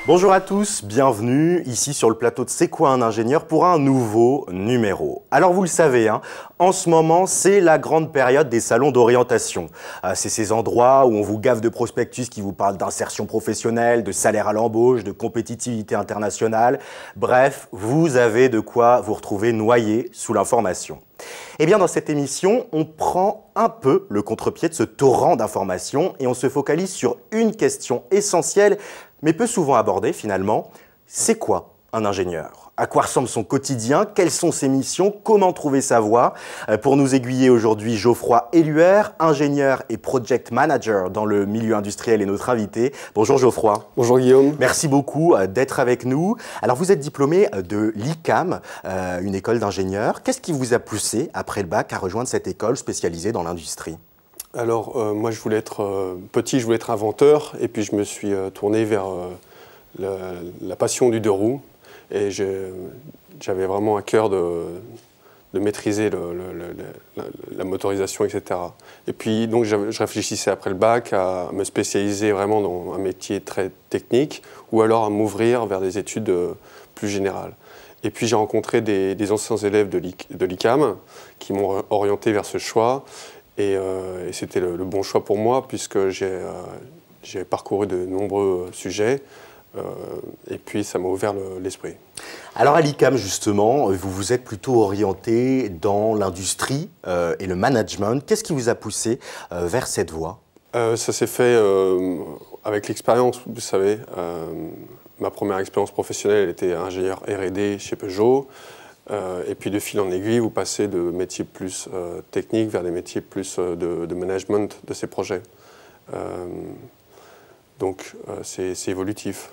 Bonjour à tous, bienvenue ici sur le plateau de C'est quoi un ingénieur pour un nouveau numéro. Alors vous le savez, en ce moment c'est la grande période des salons d'orientation. C'est ces endroits où on vous gave de prospectus qui vous parlent d'insertion professionnelle, de salaire à l'embauche, de compétitivité internationale. Bref, vous avez de quoi vous retrouver noyé sous l'information. Eh bien dans cette émission, on prend un peu le contre-pied de ce torrent d'informations et on se focalise sur une question essentielle mais peu souvent abordé finalement, c'est quoi un ingénieur? À quoi ressemble son quotidien? Quelles sont ses missions? Comment trouver sa voie? Pour nous aiguiller aujourd'hui, Geoffroy Éluère, ingénieur et project manager dans le milieu industriel est notre invité. Bonjour Geoffroy. Bonjour Guillaume. Merci beaucoup d'être avec nous. Alors vous êtes diplômé de l'ICAM, une école d'ingénieurs. Qu'est-ce qui vous a poussé après le bac à rejoindre cette école spécialisée dans l'industrie? Alors moi je voulais être petit, je voulais être inventeur et puis je me suis tourné vers la passion du deux roues et j'avais vraiment à cœur de maîtriser la motorisation, etc. Et puis donc je réfléchissais après le bac à me spécialiser vraiment dans un métier très technique ou alors à m'ouvrir vers des études plus générales. Et puis j'ai rencontré des anciens élèves de l'ICAM qui m'ont orienté vers ce choix. Et c'était le bon choix pour moi puisque j'ai parcouru de nombreux sujets et puis ça m'a ouvert l'esprit. Alors à l'ICAM justement, vous vous êtes plutôt orienté dans l'industrie et le management. Qu'est-ce qui vous a poussé vers cette voie? Ça s'est fait avec l'expérience, vous savez. Ma première expérience professionnelle était ingénieur R&D chez Peugeot. Et puis de fil en aiguille, vous passez de métiers plus techniques vers des métiers plus de management de ces projets. Donc c'est évolutif.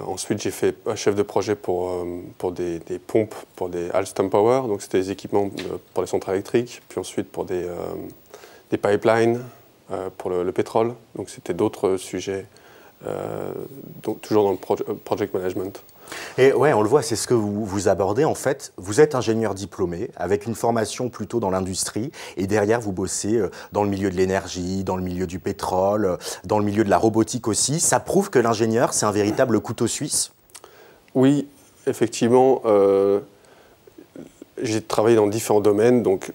Ensuite, j'ai fait chef de projet pour des pompes, pour des Alstom Power, donc c'était des équipements pour les centrales électriques, puis ensuite pour des pipelines pour le pétrole. Donc c'était d'autres sujets, donc toujours dans le project management. Et ouais, on le voit, c'est ce que vous abordez en fait. Vous êtes ingénieur diplômé avec une formation plutôt dans l'industrie et derrière vous bossez dans le milieu de l'énergie, dans le milieu du pétrole, dans le milieu de la robotique aussi. Ça prouve que l'ingénieur, c'est un véritable couteau suisse? Oui, effectivement. J'ai travaillé dans différents domaines, donc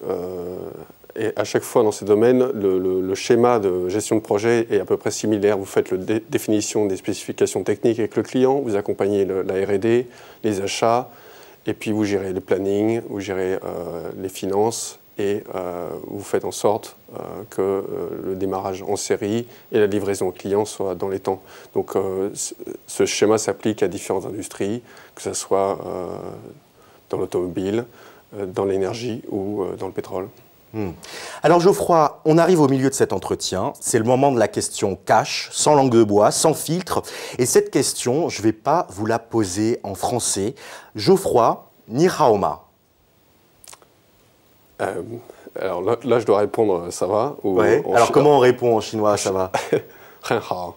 et à chaque fois dans ces domaines, le schéma de gestion de projet est à peu près similaire. Vous faites la définition des spécifications techniques avec le client, vous accompagnez la R&D, les achats, et puis vous gérez le planning, vous gérez les finances, et vous faites en sorte que le démarrage en série et la livraison au client soient dans les temps. Donc ce schéma s'applique à différentes industries, que ce soit dans l'automobile, dans l'énergie ou dans le pétrole. Alors Geoffroy, on arrive au milieu de cet entretien. C'est le moment de la question cash, sans langue de bois, sans filtre. Et cette question, je ne vais pas vous la poser en français. Geoffroy, ni hao ma. Alors là, je dois répondre ça va. Ou ouais. Alors comment on répond en chinois ça va? Ren hao.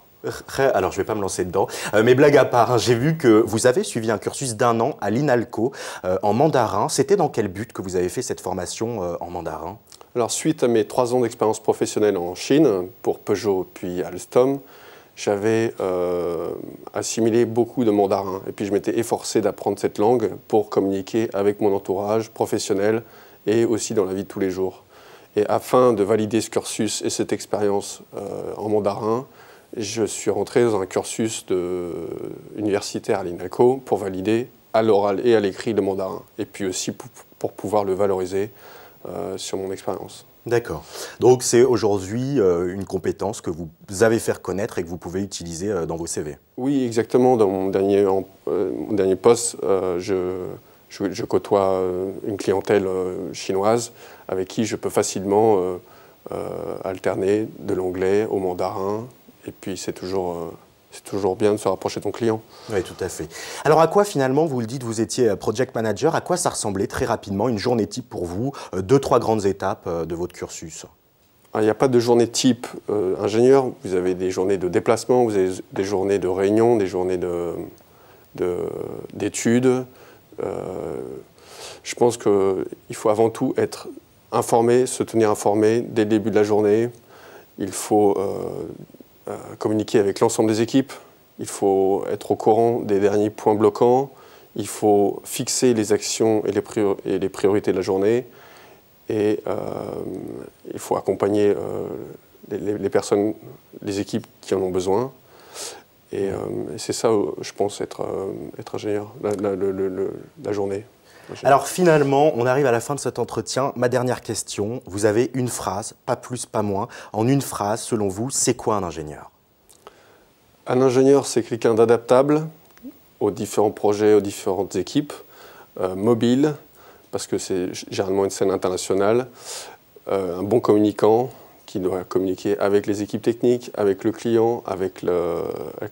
Alors, je ne vais pas me lancer dedans. Mais blague à part, j'ai vu que vous avez suivi un cursus d'1 an à l'INALCO en mandarin. C'était dans quel but que vous avez fait cette formation en mandarin? Alors, suite à mes 3 ans d'expérience professionnelle en Chine, pour Peugeot puis Alstom, j'avais assimilé beaucoup de mandarin. Et puis, je m'étais efforcé d'apprendre cette langue pour communiquer avec mon entourage professionnel et aussi dans la vie de tous les jours. Et afin de valider ce cursus et cette expérience en mandarin, je suis rentré dans un cursus universitaire à l'INALCO pour valider à l'oral et à l'écrit le mandarin, et puis aussi pour pouvoir le valoriser sur mon expérience. D'accord. Donc c'est aujourd'hui une compétence que vous avez fait reconnaître et que vous pouvez utiliser dans vos CV. Oui, exactement. Dans mon dernier poste, je côtoie une clientèle chinoise avec qui je peux facilement alterner de l'anglais au mandarin. Et puis, c'est toujours bien de se rapprocher de ton client. Oui, tout à fait. Alors, à quoi, finalement, vous le dites, vous étiez project manager, à quoi ça ressemblait très rapidement une journée type pour vous, 2-3 grandes étapes de votre cursus? Il n'y a pas de journée type ingénieur. Vous avez des journées de déplacement, vous avez des journées de réunion, des journées d'études. Je pense qu'il faut avant tout être informé, se tenir informé dès le début de la journée. Il faut communiquer avec l'ensemble des équipes. il faut être au courant des derniers points bloquants, il faut fixer les actions et les priorités de la journée, et il faut accompagner les personnes, les équipes qui en ont besoin. Et c'est ça, je pense, être ingénieur, la journée. Alors finalement, on arrive à la fin de cet entretien. Ma dernière question, vous avez une phrase, pas plus, pas moins. En une phrase, selon vous, c'est quoi un ingénieur? Un ingénieur, c'est quelqu'un d'adaptable aux différents projets, aux différentes équipes, mobile, parce que c'est généralement une scène internationale, un bon communicant qui doit communiquer avec les équipes techniques, avec le client, avec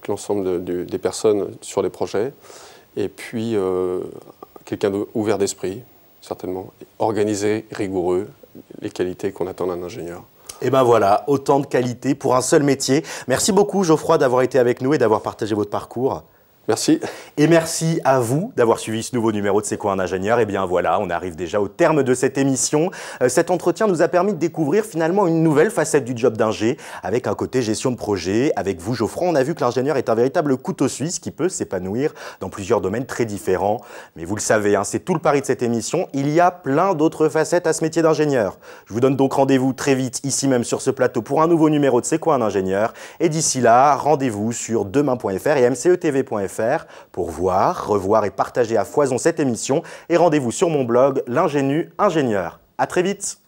l'ensemble des personnes sur les projets, et puis quelqu'un ouvert d'esprit, certainement, organisé, rigoureux, les qualités qu'on attend d'un ingénieur. Et ben voilà, autant de qualités pour un seul métier. Merci beaucoup Geoffroy d'avoir été avec nous et d'avoir partagé votre parcours. Merci. Et merci à vous d'avoir suivi ce nouveau numéro de C'est quoi un ingénieur? Et bien voilà, on arrive déjà au terme de cette émission. Cet entretien nous a permis de découvrir finalement une nouvelle facette du job d'ingé, avec un côté gestion de projet. Avec vous Geoffroy, on a vu que l'ingénieur est un véritable couteau suisse qui peut s'épanouir dans plusieurs domaines très différents. Mais vous le savez, c'est tout le pari de cette émission, il y a plein d'autres facettes à ce métier d'ingénieur. Je vous donne donc rendez-vous très vite, ici même sur ce plateau, pour un nouveau numéro de C'est quoi un ingénieur? Et d'ici là, rendez-vous sur demain.fr et mcetv.fr pour voir, revoir et partager à foison cette émission. Et rendez-vous sur mon blog, l'Ingénu Ingénieur. À très vite!